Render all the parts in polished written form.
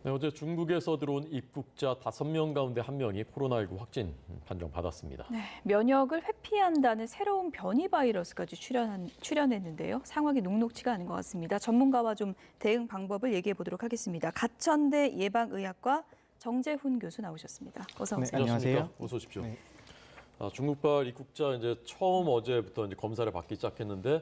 네, 어제 중국에서 들어온 입국자 5명 가운데 1명이 코로나19 확진 판정받았습니다. 네, 면역을 회피한다는 새로운 변이 바이러스까지 출현했는데요. 상황이 녹록치가 않은 것 같습니다. 전문가와 좀 대응 방법을 얘기해 보도록 하겠습니다. 가천대 예방의학과 정재훈 교수 나오셨습니다. 어서 오세요. 네, 안녕하세요. 어서 오십시오. 네. 중국발 입국자 이제 처음 어제부터 이제 검사를 받기 시작했는데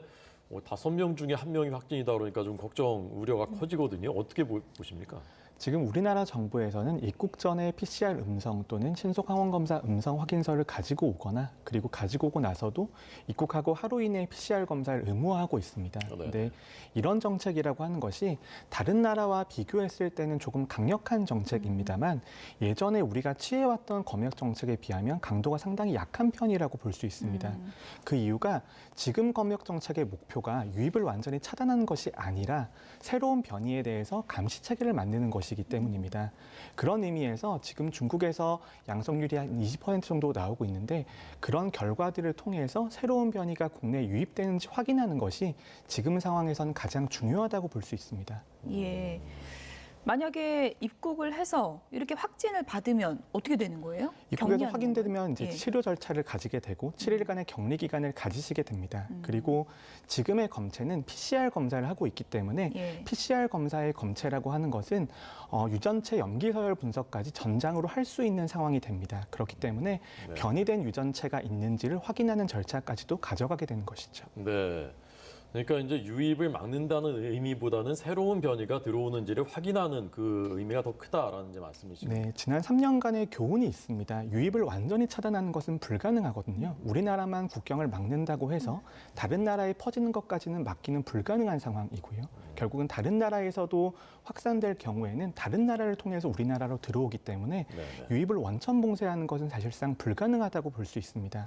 5명 중에 1명이 확진이다 그러니까 좀 걱정, 우려가 커지거든요. 어떻게 보십니까? 지금 우리나라 정부에서는 입국 전에 PCR 음성 또는 신속 항원 검사 음성 확인서를 가지고 오거나 그리고 가지고 오고 나서도 입국하고 하루 이내에 PCR 검사를 의무화하고 있습니다. 그런데 이런 정책이라고 하는 것이 다른 나라와 비교했을 때는 조금 강력한 정책입니다만 예전에 우리가 취해왔던 검역 정책에 비하면 강도가 상당히 약한 편이라고 볼 수 있습니다. 그 이유가 지금 검역 정책의 목표가 유입을 완전히 차단하는 것이 아니라 새로운 변이에 대해서 감시 체계를 만드는 것이기 때문입니다. 그런 의미에서 지금 중국에서 양성률이 한 20% 정도 나오고 있는데 그런 결과들을 통해서 새로운 변이가 국내에 유입되는지 확인하는 것이 지금 상황에서는 가장 중요하다고 볼 수 있습니다. 예. 만약에 입국을 해서 이렇게 확진을 받으면 어떻게 되는 거예요? 입국에서 확인되면 이제 예. 치료 절차를 가지게 되고 7일간의 격리 기간을 가지시게 됩니다. 그리고 지금의 검체는 PCR 검사를 하고 있기 때문에 예. PCR 검사의 검체라고 하는 것은 유전체 염기 서열 분석까지 전장으로 할 수 있는 상황이 됩니다. 그렇기 때문에 네. 변이된 유전체가 있는지를 확인하는 절차까지도 가져가게 되는 것이죠. 네. 그러니까 이제 유입을 막는다는 의미보다는 새로운 변이가 들어오는지를 확인하는 그 의미가 더 크다라는 이제 말씀이시죠. 네, 지난 3년간의 교훈이 있습니다. 유입을 완전히 차단하는 것은 불가능하거든요. 우리나라만 국경을 막는다고 해서 다른 나라에 퍼지는 것까지는 막기는 불가능한 상황이고요. 결국은 다른 나라에서도 확산될 경우에는 다른 나라를 통해서 우리나라로 들어오기 때문에 네네. 유입을 원천 봉쇄하는 것은 사실상 불가능하다고 볼 수 있습니다.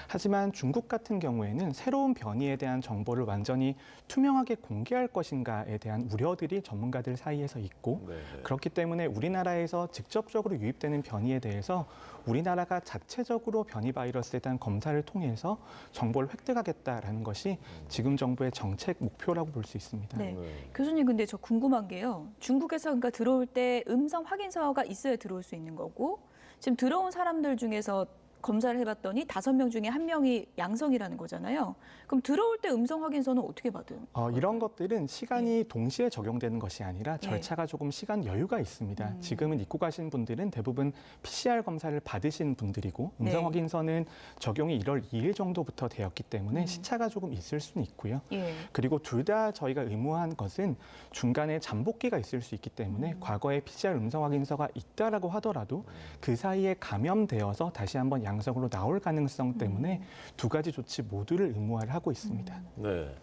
하지만 중국 같은 경우에는 새로운 변이에 대한 정보를 완전히 투명하게 공개할 것인가에 대한 우려들이 전문가들 사이에서 있고 네네. 그렇기 때문에 우리나라에서 직접적으로 유입되는 변이에 대해서 우리나라가 자체적으로 변이 바이러스에 대한 검사를 통해서 정보를 획득하겠다라는 것이 지금 정부의 정책 목표라고 볼 수 있습니다. 네. 네. 교수님, 근데 저 궁금한 게요. 중국에서 그러니까 들어올 때 음성 확인서가 있어야 들어올 수 있는 거고 지금 들어온 사람들 중에서 검사를 해봤더니 5명 중에 1명이 양성이라는 거잖아요. 그럼 들어올 때 음성 확인서는 어떻게 받은? 이런 것들은 시간이 동시에 적용되는 것이 아니라 절차가 조금 시간 여유가 있습니다. 지금은 입국하신 분들은 대부분 PCR 검사를 받으신 분들이고 음성 확인서는 적용이 1월 2일 정도부터 되었기 때문에 시차가 조금 있을 수는 있고요. 예. 그리고 둘 다 저희가 의무화한 것은 중간에 잠복기가 있을 수 있기 때문에 과거에 PCR 음성 확인서가 있다라고 하더라도 그 사이에 감염되어서 다시 한번 양성으로 나올 가능성 때문에 두 가지 조치 모두를 의무화를 하고 있습니다. 네.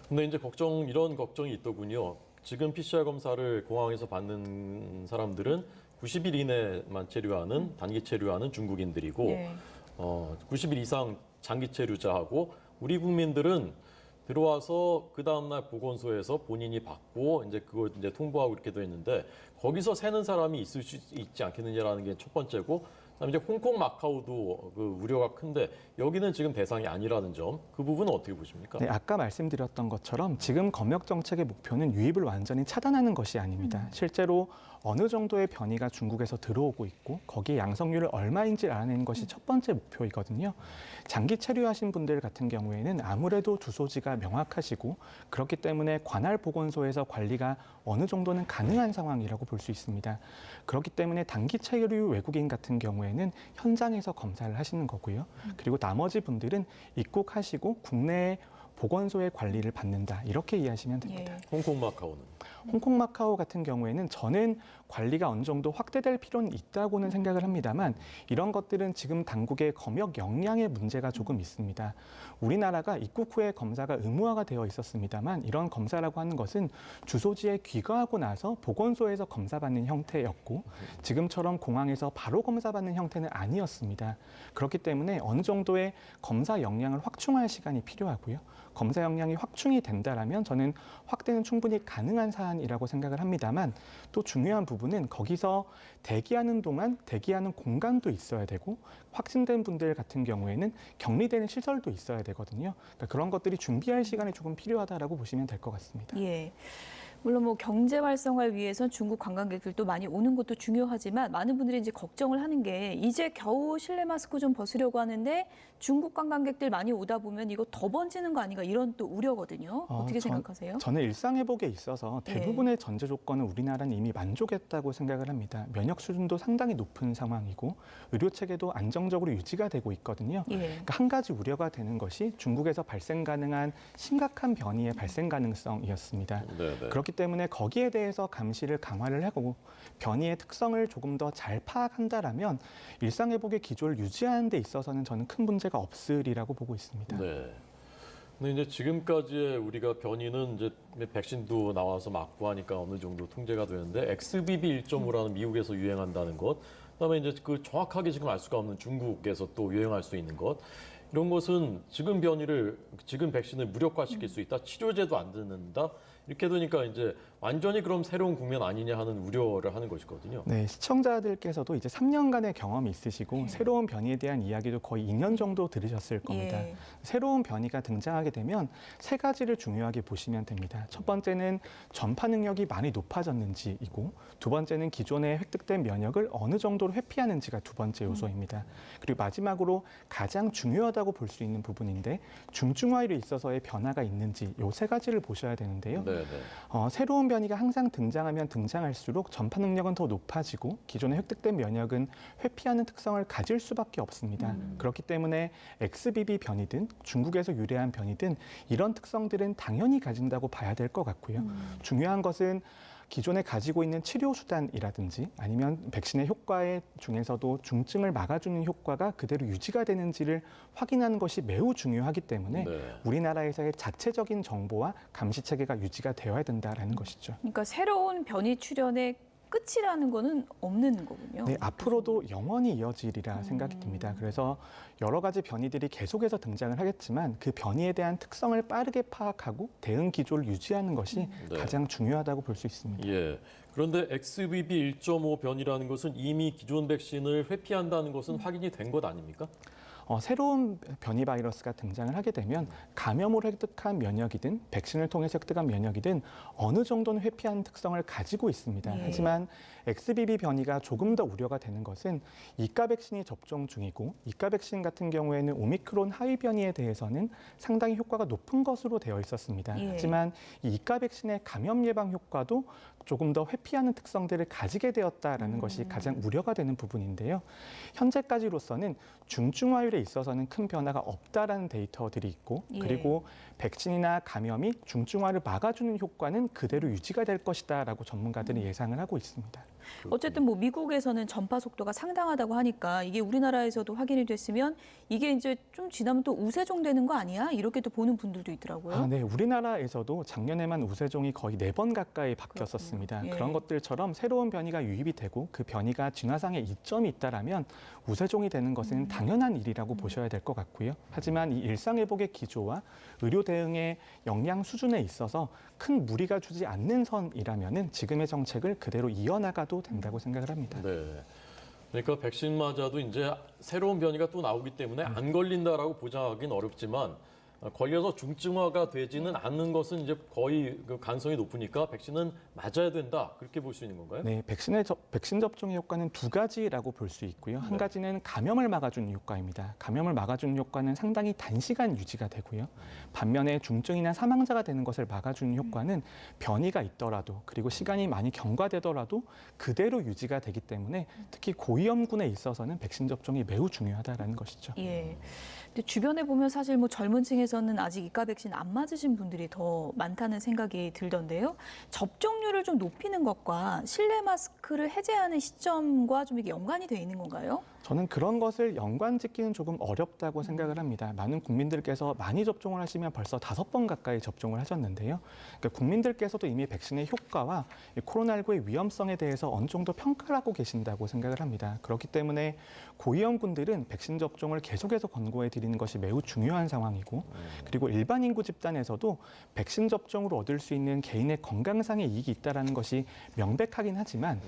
근데 이제 이런 걱정이 있더군요. 지금 PCR 검사를 공항에서 받는 사람들은 90일 이내만 체류하는 단기 체류하는 중국인들이고 네. 90일 이상 장기 체류자하고 우리 국민들은 들어와서 그 다음날 보건소에서 본인이 받고 이제 그거 이제 통보하고 이렇게 돼 있는데 거기서 새는 사람이 있을 수 있지 않겠느냐라는 게 첫 번째고 그다음에 이제 홍콩, 마카오도 그 우려가 큰데 여기는 지금 대상이 아니라는 점, 그 부분은 어떻게 보십니까? 네, 아까 말씀드렸던 것처럼 지금 검역 정책의 목표는 유입을 완전히 차단하는 것이 아닙니다. 실제로 어느 정도의 변이가 중국에서 들어오고 있고 거기에 양성률을 얼마인지 알아내는 것이 첫 번째 목표이거든요. 장기 체류하신 분들 같은 경우에는 아무래도 주소지가 명확하시고 그렇기 때문에 관할 보건소에서 관리가 어느 정도는 가능한 상황이라고 볼 수 있습니다. 그렇기 때문에 단기 체류 외국인 같은 경우에는 현장에서 검사를 하시는 거고요. 그리고 나머지 분들은 입국하시고 국내 보건소의 관리를 받는다. 이렇게 이해하시면 됩니다. 예. 홍콩, 마카오는? 홍콩, 마카오 같은 경우에는 저는 관리가 어느 정도 확대될 필요는 있다고는 생각을 합니다만 이런 것들은 지금 당국의 검역 역량의 문제가 조금 있습니다. 우리나라가 입국 후에 검사가 의무화가 되어 있었습니다만 이런 검사라고 하는 것은 주소지에 귀가하고 나서 보건소에서 검사받는 형태였고 지금처럼 공항에서 바로 검사받는 형태는 아니었습니다. 그렇기 때문에 어느 정도의 검사 역량을 확충할 시간이 필요하고요. 검사 역량이 확충이 된다라면 저는 확대는 충분히 가능한 사안이라고 생각을 합니다만 또 중요한 부분은 거기서 대기하는 동안 대기하는 공간도 있어야 되고 확진된 분들 같은 경우에는 격리되는 시설도 있어야 되거든요. 그러니까 그런 것들이 준비할 시간이 조금 필요하다라고 보시면 될 것 같습니다. 예. 물론 뭐 경제 활성화를 위해선 중국 관광객들도 많이 오는 것도 중요하지만 많은 분들이 이제 걱정을 하는 게 이제 겨우 실내 마스크 좀 벗으려고 하는데 중국 관광객들 많이 오다 보면 이거 더 번지는 거 아닌가 이런 또 우려거든요. 어떻게 생각하세요? 저는 일상회복에 있어서 대부분의 전제 조건은 우리나라는 이미 만족했다고 생각을 합니다. 면역 수준도 상당히 높은 상황이고 의료 체계도 안정적으로 유지가 되고 있거든요. 그러니까 한 가지 우려가 되는 것이 중국에서 발생 가능한 심각한 변이의 발생 가능성이었습니다. 그렇기 때문에 거기에 대해서 감시를 강화를 하고 변이의 특성을 조금 더 잘 파악한다라면 일상회복의 기조를 유지하는 데 있어서는 저는 큰 문제가 없으리라고 보고 있습니다. 네. 근데 이제 지금까지의 우리가 변이는 이제 백신도 나와서 맞고 하니까 어느 정도 통제가 되는데 XBB 1.5라는 미국에서 유행한다는 것, 그다음에 이제 그 정확하게 지금 알 수가 없는 중국에서 또 유행할 수 있는 것, 이런 것은 지금 백신을 무력화시킬 수 있다, 치료제도 안 듣는다. 이렇게 되니까 이제 완전히 그럼 새로운 국면 아니냐 하는 우려를 하는 것이거든요. 네, 시청자들께서도 이제 3년간의 경험이 있으시고 새로운 변이에 대한 이야기도 거의 2년 정도 들으셨을 겁니다. 새로운 변이가 등장하게 되면 세 가지를 중요하게 보시면 됩니다. 첫 번째는 전파 능력이 많이 높아졌는지이고 두 번째는 기존에 획득된 면역을 어느 정도로 회피하는지가 두 번째 요소입니다. 그리고 마지막으로 가장 중요하다고 볼 수 있는 부분인데 중증화율에 있어서의 변화가 있는지 이 세 가지를 보셔야 되는데요. 새로운 변이가 항상 등장하면 등장할수록 전파 능력은 더 높아지고 기존에 획득된 면역은 회피하는 특성을 가질 수밖에 없습니다. 그렇기 때문에 XBB 변이든 중국에서 유래한 변이든 이런 특성들은 당연히 가진다고 봐야 될 것 같고요. 중요한 것은 기존에 가지고 있는 치료 수단이라든지 아니면 백신의 효과의 중에서도 중증을 막아주는 효과가 그대로 유지가 되는지를 확인하는 것이 매우 중요하기 때문에 우리나라에서의 자체적인 정보와 감시 체계가 유지가 되어야 된다라는 것이죠. 그러니까 새로운 변이 출현의 끝이라는 거는 없는 거군요. 네, 앞으로도 영원히 이어지리라 생각이 듭니다. 그래서 여러 가지 변이들이 계속해서 등장을 하겠지만 그 변이에 대한 특성을 빠르게 파악하고 대응 기조를 유지하는 것이 가장 중요하다고 볼 수 있습니다. 예. 그런데 XBB 1.5 변이라는 것은 이미 기존 백신을 회피한다는 것은 확인이 된 것 아닙니까? 새로운 변이 바이러스가 등장을 하게 되면 감염을 획득한 면역이든 백신을 통해서 획득한 면역이든 어느 정도는 회피하는 특성을 가지고 있습니다. 하지만 XBB 변이가 조금 더 우려가 되는 것은 이가 백신이 접종 중이고 이가 백신 같은 경우에는 오미크론 하위 변이에 대해서는 상당히 효과가 높은 것으로 되어 있었습니다. 하지만 이 이가 백신의 감염 예방 효과도 조금 더 회피하는 특성들을 가지게 되었다라는 것이 가장 우려가 되는 부분인데요. 현재까지로서는 중증화율에 있어서는 큰 변화가 없다라는 데이터들이 있고 그리고 백신이나 감염이 중증화를 막아주는 효과는 그대로 유지가 될 것이다라고 전문가들은 예상을 하고 있습니다. 어쨌든 뭐 미국에서는 전파 속도가 상당하다고 하니까 이게 우리나라에서도 확인이 됐으면 이게 이제 좀 지나면 또 우세종 되는 거 아니야? 이렇게 또 보는 분들도 있더라고요. 네, 우리나라에서도 작년에만 우세종이 거의 4번 가까이 바뀌었었습니다. 그런 것들처럼 새로운 변이가 유입이 되고 그 변이가 진화상에 이점이 있다라면 우세종이 되는 것은 당연한 일이라고 보셔야 될 것 같고요. 하지만 이 일상회복의 기조와 의료 대응의 역량 수준에 있어서 큰 무리가 주지 않는 선이라면은 지금의 정책을 그대로 이어나가도 된다고 생각을 합니다. 네. 그러니까 백신 맞아도 이제 새로운 변이가 또 나오기 때문에 안 걸린다라고 보장하기는 어렵지만 걸려서 중증화가 되지는 않는 것은 이제 거의 그 가능성이 높으니까 백신은 맞아야 된다. 그렇게 볼 수 있는 건가요? 네, 백신 접종의 효과는 두 가지라고 볼 수 있고요. 한 가지는 감염을 막아주는 효과입니다. 감염을 막아주는 효과는 상당히 단시간 유지가 되고요. 반면에 중증이나 사망자가 되는 것을 막아주는 효과는 변이가 있더라도 그리고 시간이 많이 경과되더라도 그대로 유지가 되기 때문에 특히 고위험군에 있어서는 백신 접종이 매우 중요하다라는 것이죠. 근데 주변에 보면 사실 뭐 젊은 층에서는 아직 이가 백신 안 맞으신 분들이 더 많다는 생각이 들던데요. 접종률을 좀 높이는 것과 실내 마스크를 해제하는 시점과 좀 이게 연관이 돼 있는 건가요? 저는 그런 것을 연관짓기는 조금 어렵다고 생각을 합니다. 많은 국민들께서 많이 접종을 하시면 벌써 5번 가까이 접종을 하셨는데요. 그러니까 국민들께서도 이미 백신의 효과와 코로나19의 위험성에 대해서 어느 정도 평가를 하고 계신다고 생각을 합니다. 그렇기 때문에 고위험군들은 백신 접종을 계속해서 권고해 드리는 것이 매우 중요한 상황이고 그리고 일반 인구 집단에서도 백신 접종으로 얻을 수 있는 개인의 건강상의 이익이 있다는 것이 명백하긴 하지만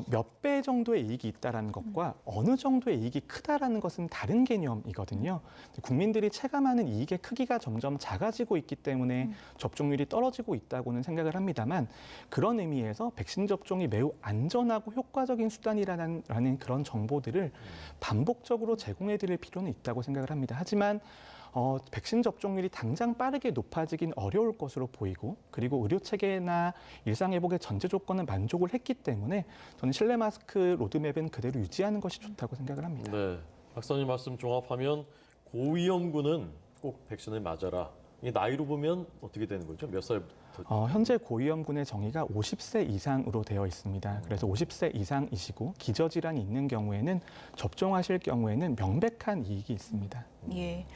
몇 배 정도의 이익이 있다는 것과 어느 정도의 이익이 크다라는 것은 다른 개념이거든요. 국민들이 체감하는 이익의 크기가 점점 작아지고 있기 때문에 접종률이 떨어지고 있다고는 생각을 합니다만 그런 의미에서 백신 접종이 매우 안전하고 효과적인 수단이라는 그런 정보들을 반복적으로 제공해 드릴 필요는 있다고 생각을 합니다. 하지만 백신 접종률이 당장 빠르게 높아지긴 어려울 것으로 보이고 그리고 의료 체계나 일상 회복의 전제 조건은 만족을 했기 때문에 저는 실내 마스크 로드맵은 그대로 유지하는 것이 좋다고 생각을 합니다. 네, 박사님 말씀 종합하면 고위험군은 꼭 백신을 맞아라. 이 나이로 보면 어떻게 되는 거죠? 몇 살부터? 현재 고위험군의 정의가 50세 이상으로 되어 있습니다. 그래서 50세 이상이시고 기저질환이 있는 경우에는 접종하실 경우에는 명백한 이익이 있습니다. 예.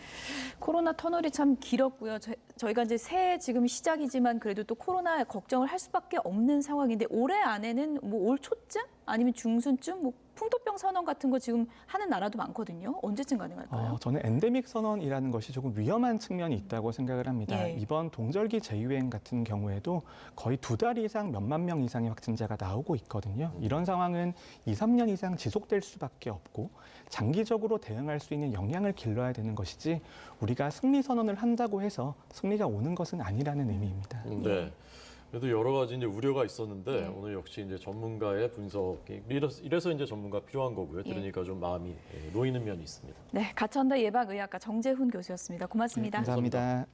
코로나 터널이 참 길었고요. 저희가 이제 새해 지금 시작이지만 그래도 또 코로나 걱정을 할 수밖에 없는 상황인데 올해 안에는 뭐 올 초쯤 아니면 중순쯤 뭐 풍토병 선언 같은 거 지금 하는 나라도 많거든요. 언제쯤 가능할까요? 저는 엔데믹 선언이라는 것이 조금 위험한 측면이 있다고 생각을 합니다. 예. 이번 동절기 재유행 같은 경우에도 거의 2달 이상 몇만 명 이상의 확진자가 나오고 있거든요. 이런 상황은 2, 3년 이상 지속될 수밖에 없고 장기적으로 대응할 수 있는 역량을 길러야 되는 것이지 우리가 승리 선언을 한다고 해서 승리가 오는 것은 아니라는 의미입니다. 네. 그래도 여러 가지 이제 우려가 있었는데 예. 오늘 역시 이제 전문가의 분석이 이래서 이제 전문가 필요한 거고요. 들으니까 좀 마음이 놓이는 면이 있습니다. 네, 가천대 예방의학과 정재훈 교수였습니다. 고맙습니다. 감사합니다.